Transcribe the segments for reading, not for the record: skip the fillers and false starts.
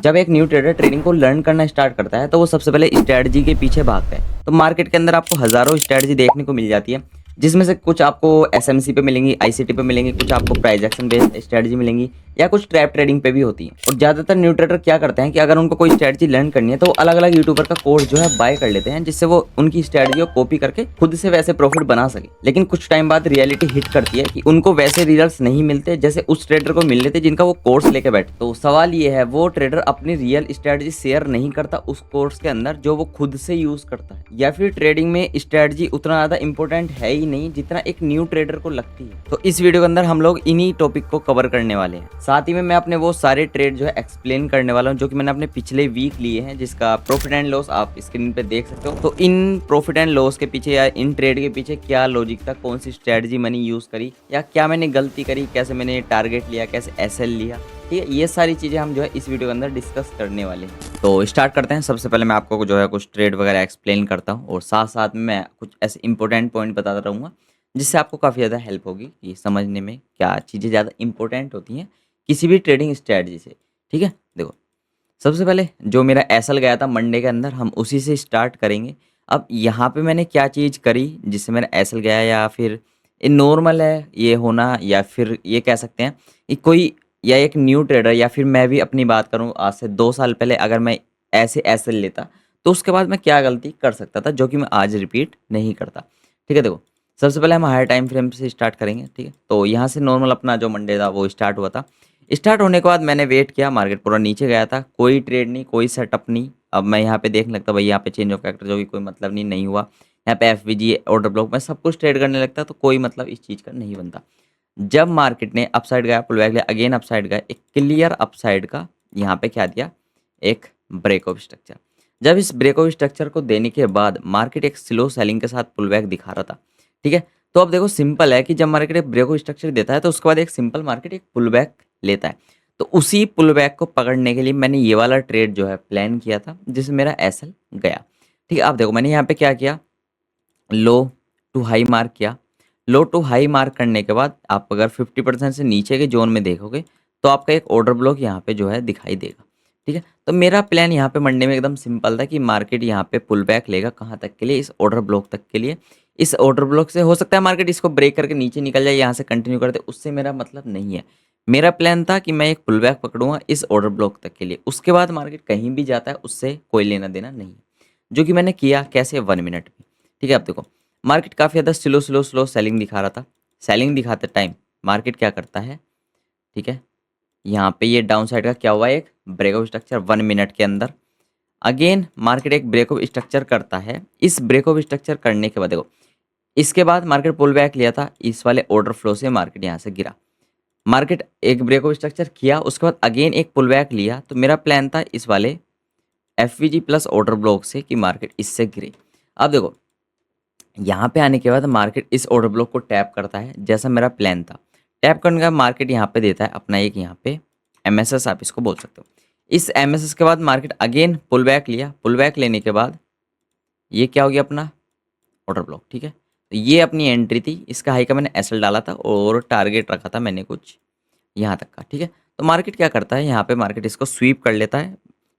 जब एक new trader trading को लर्न करना स्टार्ट करता है तो वो सबसे पहले स्ट्रेटजी के पीछे भागता है। तो मार्केट के अंदर आपको हज़ारों स्ट्रेटजी देखने को मिल जाती है, जिसमें से कुछ आपको एसएमसी पे मिलेंगी, आईसीटी पे मिलेंगी, कुछ आपको प्राइस एक्शन बेस्ड स्ट्रेटजी मिलेंगी या कुछ ट्रैप ट्रेडिंग पे भी होती है। और ज़्यादातर न्यू ट्रेडर क्या करते हैं कि अगर उनको कोई स्ट्रेटजी लर्न करनी है तो वो अलग अलग यूट्यूबर का कोर्स जो है बाय कर लेते हैं, जिससे वो उनकी स्ट्रेटजी को कॉपी करके खुद से वैसे प्रॉफिट बना सके। लेकिन कुछ टाइम बाद रियलिटी हिट करती है कि उनको वैसे रिजल्ट्स नहीं मिलते जैसे उस ट्रेडर को मिल लेते जिनका वो कोर्स लेके बैठे। तो सवाल ये है, वो ट्रेडर अपनी रियल स्ट्रेटजी शेयर नहीं करता उस कोर्स के अंदर जो वो खुद से यूज करता है, या फिर ट्रेडिंग में स्ट्रेटजी उतना ज्यादा इंपॉर्टेंट है ही नहीं जितना एक न्यू ट्रेडर को लगती है। तो इस वीडियो के अंदर हम लोग इन्हीं टॉपिक को कवर करने वाले हैं। साथ ही में मैं अपने वो सारे ट्रेड जो है एक्सप्लेन करने वाला हूँ जो कि मैंने अपने पिछले वीक लिए हैं, जिसका प्रॉफिट एंड लॉस आप स्क्रीन पे देख सकते हो। तो इन प्रॉफिट एंड लॉस के पीछे या इन ट्रेड के पीछे क्या लॉजिक था, कौन सी स्ट्रेटजी मैंने यूज करी या क्या मैंने गलती करी, कैसे मैंने टारगेट लिया, कैसे एसएल लिया, ठीक है, ये सारी चीज़ें हम जो है इस वीडियो के अंदर डिस्कस करने वाले हैं। तो स्टार्ट करते हैं। सबसे पहले मैं आपको जो है कुछ ट्रेड वगैरह एक्सप्लेन करता हूँ और साथ साथ में मैं कुछ ऐसे इंपॉर्टेंट पॉइंट बताता रहूँगा जिससे आपको काफ़ी ज़्यादा हेल्प होगी कि समझने में क्या चीज़ें ज़्यादा इंपॉर्टेंट होती हैं किसी भी ट्रेडिंग स्ट्रेटजी से। ठीक है, देखो सबसे पहले जो मेरा एसएल गया था मंडे के अंदर, हम उसी से स्टार्ट करेंगे। अब यहाँ पे मैंने क्या चीज़ करी जिससे मेरा एसएल गया, या फिर ये नॉर्मल है ये होना, या फिर ये कह सकते हैं कि कोई या एक न्यू ट्रेडर, या फिर मैं भी अपनी बात करूँ आज से 2 साल पहले अगर मैं ऐसे एसएल लेता तो उसके बाद मैं क्या गलती कर सकता था जो कि मैं आज रिपीट नहीं करता। ठीक है, देखो सबसे पहले हम हायर टाइम फ्रेम से स्टार्ट करेंगे। ठीक है, तो यहाँ से नॉर्मल अपना जो मंडे था वो स्टार्ट हुआ था। स्टार्ट होने के बाद मैंने वेट किया, मार्केट पूरा नीचे गया था, कोई ट्रेड नहीं, कोई सेटअप नहीं। अब मैं यहाँ पे देखने लगता भाई यहाँ पे चेंज ऑफ फैक्टर जो कि कोई मतलब नहीं हुआ। यहाँ पे एफवीजी ऑर्डर ब्लॉक में सब कुछ ट्रेड करने लगता तो कोई मतलब इस चीज़ का नहीं बनता। जब मार्केट ने अपसाइड गया, पुल बैक लिया, अगेन अपसाइड गया, एक क्लियर अपसाइड का यहाँ पे क्या दिया, एक ब्रेक ऑफ स्ट्रक्चर। जब इस ब्रेक ऑफ स्ट्रक्चर को देने के बाद मार्केट एक स्लो सेलिंग के साथ पुल बैक दिखा रहा था। ठीक है, तो अब देखो सिंपल है कि जब मार्केट एक ब्रेक ऑफ स्ट्रक्चर देता है तो उसके बाद एक सिंपल मार्केट एक पुल बैक लेता है। तो उसी पुल बैक को पकड़ने के लिए मैंने ये वाला ट्रेड जो है प्लान किया था जिसमें मेरा एसएल गया। ठीक है, अब देखो मैंने यहाँ पे क्या किया, लो टू हाई मार्क किया। लो टू हाई मार्क करने के बाद आप अगर 50% से नीचे के जोन में देखोगे तो आपका एक ऑर्डर ब्लॉक यहाँ पे जो है दिखाई देगा। ठीक है, तो मेरा प्लान यहाँ पे मंडे में एकदम सिंपल था कि मार्केट यहाँ पे पुल बैक लेगा, कहाँ तक के लिए, इस ऑर्डर ब्लॉक तक के लिए। इस ऑर्डर ब्लॉक से हो सकता है मार्केट इसको ब्रेक करके नीचे निकल जाए, यहाँ से कंटिन्यू कर दे, उससे मेरा मतलब नहीं है। मेरा प्लान था कि मैं एक पुल बैक पकड़ूंगा इस ऑर्डर ब्लॉक तक के लिए, उसके बाद मार्केट कहीं भी जाता है उससे कोई लेना देना नहीं है, जो कि मैंने किया। कैसे, 1 मिनट में। ठीक है, अब देखो मार्केट काफ़ी ज़्यादा स्लो सेलिंग दिखा रहा था। सेलिंग दिखाते टाइम मार्केट क्या करता है, ठीक है, यहाँ पे ये डाउन साइड का क्या हुआ, एक ब्रेक ऑफ स्ट्रक्चर 1 मिनट के अंदर। अगेन मार्केट एक ब्रेक ऑफ स्ट्रक्चर करता है। इस ब्रेक ऑफ स्ट्रक्चर करने के बाद देखो इसके बाद मार्केट पुल बैक लिया था, इस वाले ऑर्डर फ्लो से मार्केट यहाँ से गिरा। मार्केट एक ब्रेक ऑफ स्ट्रक्चर किया, उसके बाद अगेन एक पुल बैक लिया। तो मेरा प्लान था इस वाले एफवीजी प्लस ऑर्डर ब्लॉक से कि मार्केट इससे गिरे। अब देखो यहाँ पे आने के बाद मार्केट इस ऑर्डर ब्लॉक को टैप करता है जैसा मेरा प्लान था। टैप करने का मार्केट यहाँ पे देता है अपना एक यहाँ पे एमएसएस, आप इसको बोल सकते हो। इस एमएसएस के बाद मार्केट अगेन पुल बैक लिया। पुल बैक लेने के बाद ये क्या हो गया, अपना ऑर्डर ब्लॉक। ठीक है, तो ये अपनी एंट्री थी, इसका हाई का मैंने एसएल डाला था और टारगेट रखा था मैंने कुछ यहाँ तक का। ठीक है, तो मार्केट क्या करता है, यहाँ पे मार्केट इसको स्वीप कर लेता है।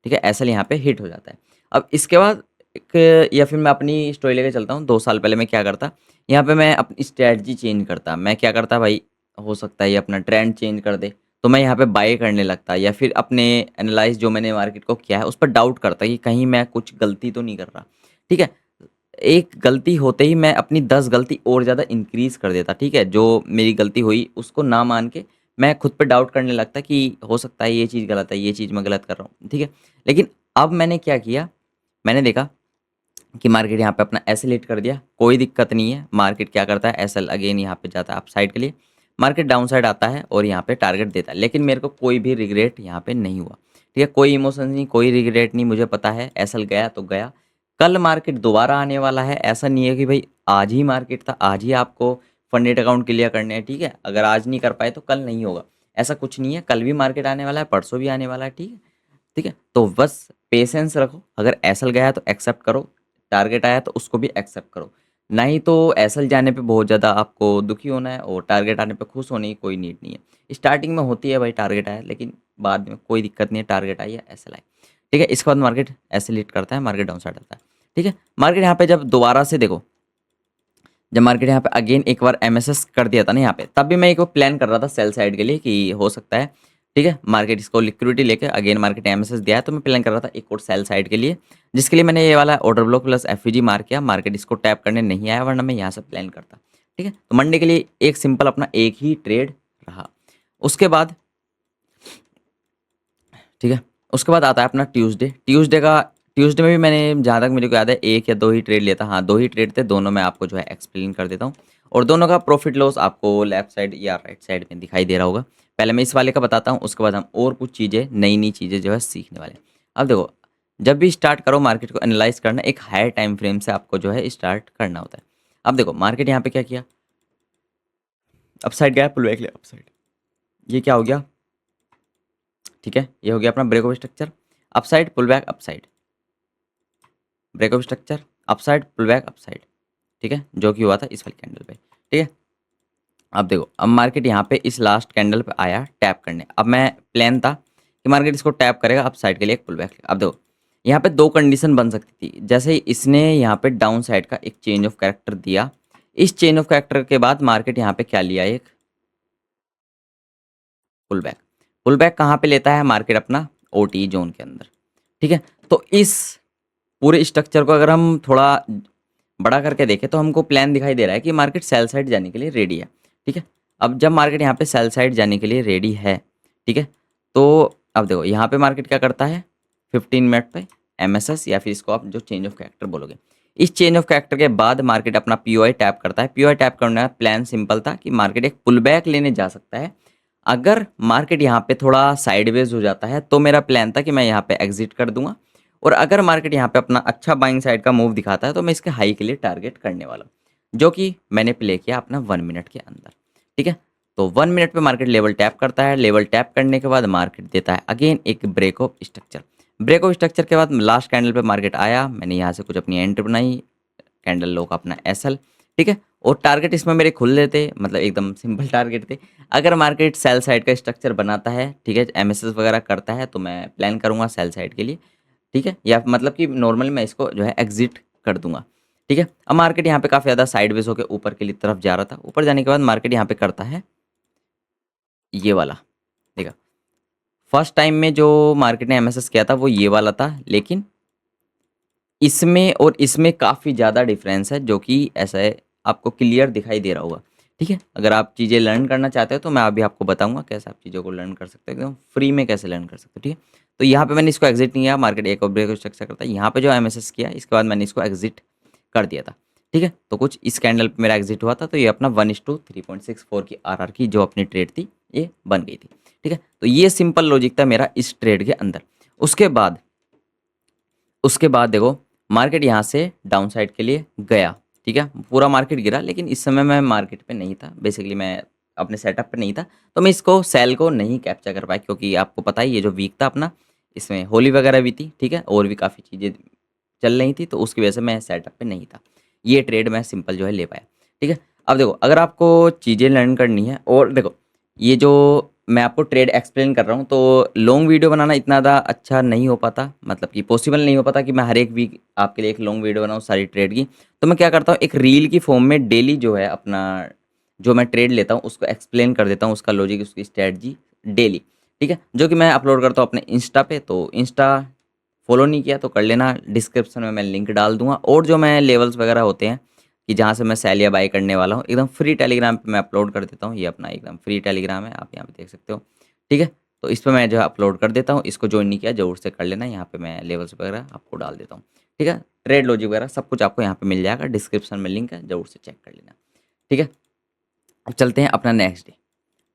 ठीक है, एसएल यहाँ पे हिट हो जाता है। अब इसके बाद एक, या फिर मैं अपनी स्टोरी लेके चलता हूँ। 2 साल पहले मैं क्या करता, यहाँ पे मैं अपनी स्ट्रैटेजी चेंज करता। मैं क्या करता भाई, हो सकता है ये अपना ट्रेंड चेंज कर दे, तो मैं यहाँ पे बाय करने लगता, या फिर अपने एनालाइज जो मैंने मार्केट को किया है उस पर डाउट करता कि कहीं मैं कुछ गलती तो नहीं कर रहा। ठीक है, एक गलती होते ही मैं अपनी 10 गलती और ज़्यादा इंक्रीज़ कर देता। ठीक है, जो मेरी गलती हुई उसको ना मान के मैं खुद पे डाउट करने लगता कि हो सकता है ये चीज़ गलत है, ये चीज़ मैं गलत कर रहा हूँ। ठीक है, लेकिन अब मैंने क्या किया, मैंने देखा कि मार्केट यहाँ पे अपना एसएल हिट कर दिया, कोई दिक्कत नहीं है। मार्केट क्या करता है, एसएल अगेन यहाँ पे जाता है अप साइड के लिए, मार्केट डाउन साइड आता है और यहाँ पे टारगेट देता है। लेकिन मेरे को कोई भी रिग्रेट यहाँ पे नहीं हुआ। ठीक है, कोई इमोशन नहीं, कोई रिग्रेट नहीं। मुझे पता है एसएल गया तो गया, कल मार्केट दोबारा आने वाला है। ऐसा नहीं है कि भाई आज ही मार्केट था, आज ही आपको फंडेड अकाउंट क्लियर करने हैं। ठीक है, अगर आज नहीं कर पाए तो कल नहीं होगा, ऐसा कुछ नहीं है। कल भी मार्केट आने वाला है, परसों भी आने वाला है। ठीक है, ठीक है, तो बस पेशेंस रखो। अगर एसएल गया तो एक्सेप्ट करो, टारगेट आया तो उसको भी एक्सेप्ट करो। नहीं तो एसएल जाने पे बहुत ज़्यादा आपको दुखी होना है और टारगेट आने पे खुश होने की कोई नीड नहीं है। स्टार्टिंग में होती है भाई टारगेट आया, लेकिन बाद में कोई दिक्कत नहीं है, टारगेट आई या SL आई, ठीक है। इसके बाद मार्केट ऐसे लीड करता है, मार्केट डाउन साइड आता है, ठीक है। मार्केट यहाँ पे जब दोबारा से देखो, जब मार्केट यहाँ पे अगेन एक बार MSS कर दिया था ना यहाँ पे, तब भी मैं एक प्लान कर रहा था सेल साइड के लिए कि हो सकता है, ठीक है, मार्केट इसको लिक्विडिटी लेके अगेन मार्केट MSS दिया है, तो मैं प्लान कर रहा था एक और सेल साइड के लिए, जिसके लिए मैंने ये वाला ऑर्डर ब्लॉक प्लस FVG मार किया। मार्केट इसको टैप करने नहीं आया, वरना मैं यहाँ से प्लान करता, ठीक है। तो मंडे के लिए एक सिंपल अपना एक ही ट्रेड रहा। उसके बाद, ठीक है, उसके बाद आता है अपना ट्यूसडे में भी मैंने जहाँ तक मेरे को याद है एक या दो ही ट्रेड लिया था, हाँ 2 ही ट्रेड थे, दोनों मैं आपको जो है एक्सप्लेन कर देता हूँ, और दोनों का प्रॉफिट लॉस आपको लेफ्ट साइड या राइट साइड में दिखाई दे रहा होगा। पहले मैं इस वाले का बताता हूँ, उसके बाद हम और कुछ चीज़ें नई चीज़ें जो है सीखने वाले हैं। अब देखो, जब भी स्टार्ट करो मार्केट को एनालाइज करना, एक हायर टाइम फ्रेम से आपको जो है स्टार्ट करना होता है। अब देखो मार्केट यहाँ पे क्या किया, अपसाइड गया, पुल बैक लिया अपसाइड, ये क्या हो गया, ठीक है, ये हो गया अपना break of structure, upside pull back upside, break of structure upside pull back upside, ठीक है, जो कि हुआ था इस वाली कैंडल पे, ठीक है। अब देखो, अब मार्केट यहाँ पे इस लास्ट कैंडल पे आया टैप करने, अब मैं प्लान था कि मार्केट इसको टैप करेगा अपसाइड के लिए एक पुल बैक। अब देखो यहाँ पे दो कंडीशन बन सकती थी, जैसे ही इसने यहाँ पे डाउन साइड का एक चेंज ऑफ कैरेक्टर दिया, इस चेंज ऑफ कैरेक्टर के बाद मार्केट यहाँ पे क्या लिया, एक पुल बैक। पुल बैक कहाँ पे लेता है मार्केट, अपना OT जोन के अंदर, ठीक है। तो इस पूरे स्ट्रक्चर को अगर हम थोड़ा बड़ा करके देखें तो हमको प्लान दिखाई दे रहा है कि मार्केट सेल साइड जाने के लिए रेडी है, ठीक है। अब जब मार्केट यहाँ पे सेल साइड जाने के लिए रेडी है, ठीक है, तो अब देखो यहाँ पे मार्केट क्या करता है, 15 मिनट पे MSS या फिर इसको आप जो चेंज ऑफ कैरेक्टर बोलोगे, इस चेंज ऑफ कैरेक्टर के बाद मार्केट अपना POI टैप करता है। POI टैप करने का प्लान सिंपल था कि मार्केट एक पुल बैक लेने जा सकता है। अगर मार्केट यहाँ पे थोड़ा साइडवेज हो जाता है तो मेरा प्लान था कि मैं यहाँ पे एग्जिट कर दूंगा, और अगर मार्केट यहाँ पे अपना अच्छा बाइंग साइड का मूव दिखाता है तो मैं इसके हाई के लिए टारगेट करने वाला हूँ, जो कि मैंने प्ले किया अपना 1 मिनट के अंदर, ठीक है। तो 1 मिनट पे मार्केट लेवल टैप करता है, लेवल टैप करने के बाद मार्केट देता है अगेन एक break of structure. Break of structure के बाद लास्ट कैंडल पे मार्केट आया, मैंने यहाँ से कुछ अपनी एंट्री बनाई, कैंडल लो का अपना SL, ठीक है, और टारगेट इसमें मेरे खुल लेते, मतलब एकदम सिंपल टारगेट थे। अगर मार्केट सेल साइड का स्ट्रक्चर बनाता है, ठीक है, MSS वगैरह करता है, तो मैं प्लान करूँगा सेल साइड के लिए, ठीक है, या मतलब कि नॉर्मली मैं इसको जो है एग्जिट कर दूंगा, ठीक है। अब मार्केट यहाँ पे काफ़ी ज़्यादा साइडवेज होकर ऊपर की तरफ जा रहा था, ऊपर जाने के बाद मार्केट यहाँ पे करता है ये वाला, देखा, फर्स्ट टाइम में जो मार्केट ने MSS किया था वो ये वाला था, लेकिन इसमें और इसमें काफ़ी ज़्यादा डिफरेंस है, जो कि ऐसा है आपको क्लियर दिखाई दे रहा होगा, ठीक है। अगर आप चीज़ें लर्न करना चाहते हो तो मैं अभी आपको बताऊंगा कैसे आप चीज़ों को लर्न कर सकते हो, एकदम फ्री में कैसे लर्न कर सकते हो, ठीक है। तो यहाँ पे मैंने इसको एग्जिट नहीं किया, मार्केट एक और ब्रेक स्ट्रक्चर करता है, यहाँ पे जो MSS किया इसके बाद मैंने इसको एग्जिट कर दिया था, ठीक है। तो कुछ इस कैंडल पे मेरा एग्जिट हुआ था, तो ये अपना 1:3.64 की RR की जो अपनी ट्रेड थी ये बन गई थी, ठीक है। तो ये सिंपल लॉजिक था मेरा इस ट्रेड के अंदर। उसके बाद देखो मार्केट यहाँ से डाउन साइड के लिए गया, ठीक है, पूरा मार्केट गिरा, लेकिन इस समय मैं मार्केट पे नहीं था, बेसिकली मैं अपने सेटअप पे नहीं था, तो मैं इसको सेल को नहीं कैप्चर कर पाया, क्योंकि आपको पता ही ये जो वीक था अपना, इसमें होली वगैरह भी थी, ठीक है, और भी काफ़ी चीज़ें चल रही थी, तो उसकी वजह से मैं सेटअप पे नहीं था, ये ट्रेड मैं सिंपल जो है ले पाया, ठीक है। अब देखो अगर आपको चीज़ें लर्न करनी है, और देखो ये जो मैं आपको ट्रेड एक्सप्लेन कर रहा हूँ, तो लॉन्ग वीडियो बनाना इतना ज़्यादा अच्छा नहीं हो पाता, मतलब कि पॉसिबल नहीं हो पाता कि मैं हर एक वीक आपके लिए एक लॉन्ग वीडियो बनाऊँ सारी ट्रेड की। तो मैं क्या करता हूँ, एक रील की फॉर्म में डेली जो है अपना जो मैं ट्रेड लेता हूँ उसको एक्सप्लेन कर देता हूँ, उसका लॉजिक उसकी स्ट्रेटजी डेली, ठीक है, जो कि मैं अपलोड करता हूँ अपने इंस्टा पे। तो इंस्टा फॉलो नहीं किया तो कर लेना, डिस्क्रिप्शन में मैं लिंक डाल दूंगा, और जो मैं लेवल्स वगैरह होते हैं कि जहाँ से मैं सेल या बाई करने वाला हूँ, एकदम फ्री टेलीग्राम पे मैं अपलोड कर देता हूँ, ये अपना एकदम फ्री टेलीग्राम है, आप यहाँ पे देख सकते हो, ठीक है। तो इस पर मैं जो है अपलोड कर देता हूँ, इसको ज्वाइन नहीं किया जरूर से कर लेना, यहाँ पे मैं लेवल्स वगैरह आपको डाल देता हूँ, ठीक है, ट्रेड लॉजिक वगैरह सब कुछ आपको यहाँ पे मिल जाएगा, डिस्क्रिप्शन में लिंक है, जरूर से चेक कर लेना, ठीक है। अब चलते हैं अपना नेक्स्ट डे,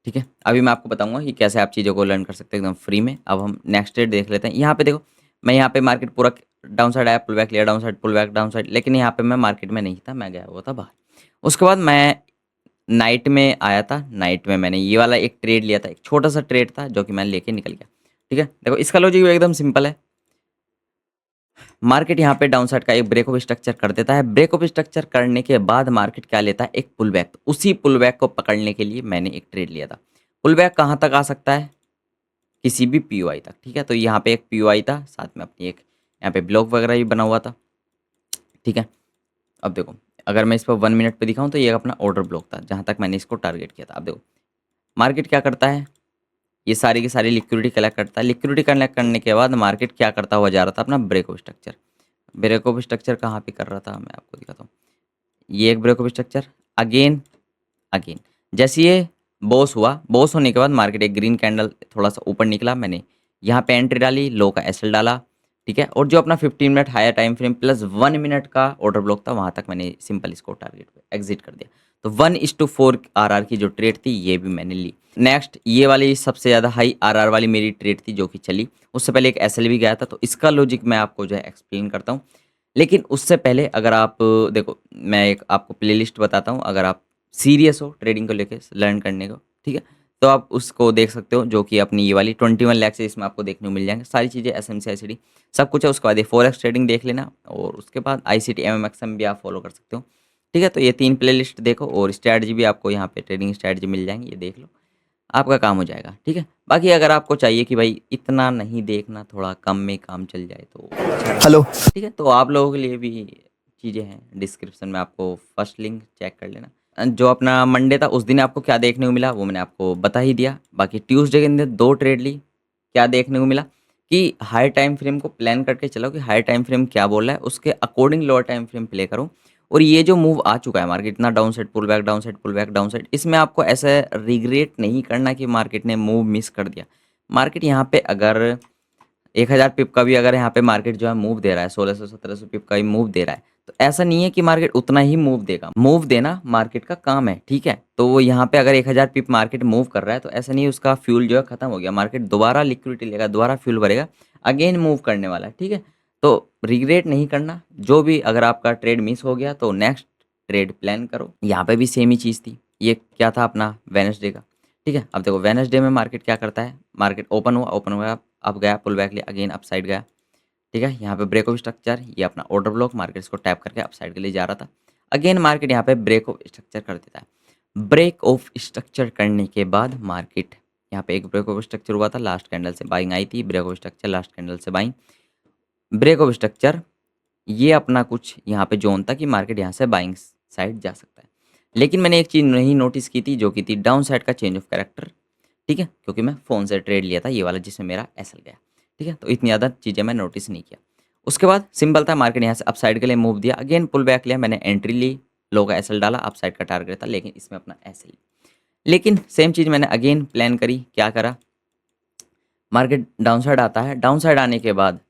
ठीक है, अभी मैं आपको बताऊंगा कि कैसे आप चीज़ों को लर्न कर सकते हो एकदम फ्री में। अब हम नेक्स्ट डे देख लेते हैं। यहाँ पे देखो मैं यहाँ पे मार्केट पूरा डाउन साइड आया, पुल बैक लिया, downside pull back downside, लेकिन यहाँ पे मैं मार्केट में नहीं था, मैं गया हुआ था बाहर। उसके बाद मैं नाइट में आया था, नाइट में मैंने ये वाला एक ट्रेड लिया था, एक छोटा सा ट्रेड था जो कि मैं लेके निकल गया, ठीक है। देखो इसका लॉजिक एकदम सिंपल है, मार्केट यहाँ पे डाउन साइड का एक ब्रेक ऑफ स्ट्रक्चर कर देता है, ब्रेक ऑफ स्ट्रक्चर करने के बाद मार्केट क्या लेता है, एक पुल बैक। उसी पुल बैक को पकड़ने के लिए मैंने एक ट्रेड लिया था। पुल बैक कहाँ तक आ सकता है, किसी भी पीओआई तक, ठीक है। तो यहाँ पे एक पीओआई था, साथ में अपनी एक यहाँ पे ब्लॉक वगैरह भी बना हुआ था, ठीक है। अब देखो, अगर मैं इस पर 1 मिनट पे दिखाऊं तो ये अपना ऑर्डर ब्लॉक था, जहाँ तक मैंने इसको टारगेट किया था। अब देखो मार्केट क्या करता है, ये सारी की सारी लिक्विडिटी कलेक्ट करता है। लिक्विडिटी कलेक्ट करने के बाद मार्केट क्या करता हुआ जा रहा था, अपना break of structure. Break of structure कहाँ पे कर रहा था, मैं आपको दिखाता हूँ। ये एक break of structure, again again जैसे ये बॉस हुआ, बॉस होने के बाद मार्केट एक ग्रीन कैंडल थोड़ा सा ऊपर निकला, मैंने यहाँ पे एंट्री डाली, लो का एसएल डाला, ठीक है। और जो अपना 15 minute higher time frame plus 1 minute का ऑर्डर ब्लॉक था, वहाँ तक मैंने सिंपल इसको टारगेट पे एग्जिट कर दिया। तो 1:4 आरआर की जो ट्रेड थी ये भी मैंने ली। नेक्स्ट ये वाली सबसे ज़्यादा हाई आरआर वाली मेरी ट्रेड थी जो कि चली, उससे पहले एक एसएल भी गया था, तो इसका लॉजिक मैं आपको जो है एक्सप्लेन करता हूँ। लेकिन उससे पहले अगर आप देखो, मैं एक आपको प्लेलिस्ट बताता हूँ, अगर आप सीरियस हो ट्रेडिंग को लेके लर्न करने को, ठीक है, तो आप उसको देख सकते हो, जो कि अपनी ये वाली 21 लाख से इसमें आपको देखने को मिल जाएंगे सारी चीज़ें, एसएमसी आईसीडी सब कुछ है। उसके बाद ये फॉरेक्स ट्रेडिंग देख लेना, और उसके बाद आईसीटी एमएमएक्सएम भी आप फॉलो कर सकते हो, ठीक है। तो ये 3 प्लेलिस्ट देखो, और स्ट्रैटेजी भी आपको यहाँ पे ट्रेडिंग स्ट्रैटेजी मिल जाएंगी, ये देख लो, आपका काम हो जाएगा, ठीक है। बाकी अगर आपको चाहिए कि भाई इतना नहीं देखना, थोड़ा कम में काम चल जाए तो अच्छा रहेगा, हेलो। ठीक है। तो आप लोगों के लिए भी चीज़ें हैं, डिस्क्रिप्शन में आपको फर्स्ट लिंक चेक कर लेना। जो अपना मंडे था उस दिन आपको क्या देखने को मिला वो मैंने आपको बता ही दिया। बाकी ट्यूसडे के दिन 2 ट्रेड ली, क्या देखने को मिला कि हाई टाइम फ्रेम को प्लान करके चलो कि हाई टाइम फ्रेम क्या बोल रहा है, उसके according lower time frame play करो। और ये जो मूव आ चुका है मार्केट, इतना downside pull back, downside pull back, downside, इसमें आपको ऐसा रिग्रेट नहीं करना कि मार्केट ने मूव मिस कर दिया। मार्केट यहाँ पे अगर 1000 पिप का भी अगर यहाँ पे मार्केट जो है मूव दे रहा है, 1600-1700 पिप का भी मूव दे रहा है, तो ऐसा नहीं है कि मार्केट उतना ही मूव देगा। मूव देना मार्केट का काम है, ठीक है। तो वो यहाँ पे अगर 1000 पिप मार्केट मूव कर रहा है, तो ऐसा नहीं है उसका फ्यूल जो है खत्म हो गया, मार्केट दोबारा लिक्विडिटी लेगा, दोबारा फ्यूल भरेगा, अगेन मूव करने वाला है, ठीक है। तो रिग्रेट नहीं करना, जो भी अगर आपका ट्रेड मिस हो गया तो नेक्स्ट ट्रेड प्लान करो। यहाँ पे भी सेम ही चीज़ थी, ये क्या था अपना वेडनेसडे का, ठीक है। अब देखो वेडनेसडे में मार्केट क्या करता है, मार्केट ओपन हुआ, ओपन हुआ अब गया पुल बैक लिया, अगेन अप साइड गया, ठीक है। यहाँ पे ब्रेक ऑफ स्ट्रक्चर, ये अपना ऑर्डर ब्लॉक, मार्केट इसको टैप करके अप साइड के लिए जा रहा था, अगेन मार्केट यहाँ पे ब्रेक ऑफ स्ट्रक्चर कर देता है। ब्रेक ऑफ स्ट्रक्चर करने के बाद मार्केट यहाँ पे एक ब्रेक ऑफ स्ट्रक्चर हुआ था, लास्ट कैंडल से बाइंग आई थी, break of structure, last candle से बाइंग, ब्रेक ऑफ स्ट्रक्चर, ये अपना कुछ यहाँ पे जोन था कि मार्केट यहाँ से बाइंग साइड जा सकता है। लेकिन मैंने एक चीज़ नहीं नोटिस की थी, जो कि थी डाउन साइड का चेंज ऑफ कैरेक्टर, ठीक है, क्योंकि मैं फ़ोन से ट्रेड लिया था ये वाला जिसमें मेरा एसएल गया, ठीक है। तो इतनी ज़्यादा चीज़ें मैं नोटिस नहीं किया। उसके बाद सिंपल था, मार्केट यहाँ से अप साइड के लिए मूव दिया, अगेन पुल बैक लिया, मैंने एंट्री ली, लो का एसएल डाला, अप साइड का टारगेट था, लेकिन इसमें अपना एसएल, लेकिन सेम चीज़ मैंने अगेन प्लान करी, क्या करा, मार्केट डाउन साइड आता है, डाउन साइड आने के बाद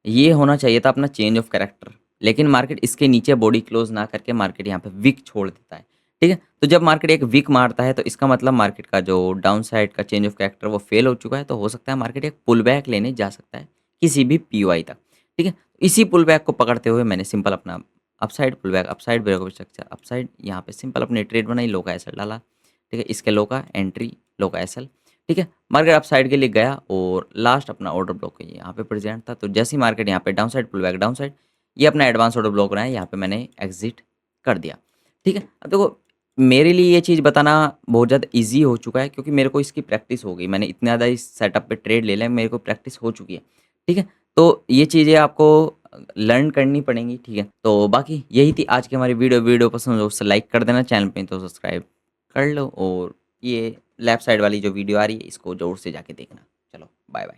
ये होना चाहिए था अपना चेंज ऑफ कैरेक्टर, लेकिन मार्केट इसके नीचे बॉडी क्लोज ना करके मार्केट यहाँ पे विक छोड़ देता है, ठीक है। तो जब मार्केट एक विक मारता है तो इसका मतलब मार्केट का जो डाउन साइड का चेंज ऑफ कैरेक्टर वो फेल हो चुका है, तो हो सकता है मार्केट एक पुल बैक लेने जा सकता है किसी भी पीओआई तक, ठीक है। इसी पुल बैक को पकड़ते हुए मैंने सिंपल अपना upside pull back, upside break of structure, upside यहाँ पे सिंपल अपनी ट्रेड बनाई, लो का एसएल डाला, ठीक है, इसके लो का एंट्री, लो का एसएल, ठीक है। मार्केट अप साइड के लिए गया और लास्ट अपना ऑर्डर ब्लॉक यहाँ पे प्रेजेंट था, तो जैसे ही मार्केट यहाँ पे downside pull back, downside, ये अपना एडवांस ऑर्डर ब्लॉक रहा है, यहाँ पे मैंने एग्जिट कर दिया, ठीक है। अब देखो मेरे लिए ये चीज़ बताना बहुत ज़्यादा ईजी हो चुका है, क्योंकि मेरे को इसकी प्रैक्टिस हो गई, मैंने इतना ज़्यादा इस सेटअप पे ट्रेड ले लिया, मेरे को प्रैक्टिस हो चुकी है, ठीक है। तो ये चीज़ें आपको लर्न करनी पड़ेंगी, ठीक है। तो बाकी यही थी आज की हमारी वीडियो पसंद हो उससे लाइक कर देना, चैनल पे तो सब्सक्राइब कर लो, और ये लेफ्ट साइड वाली जो वीडियो आ रही है इसको ज़रूर से जाके देखना। चलो बाय बाय।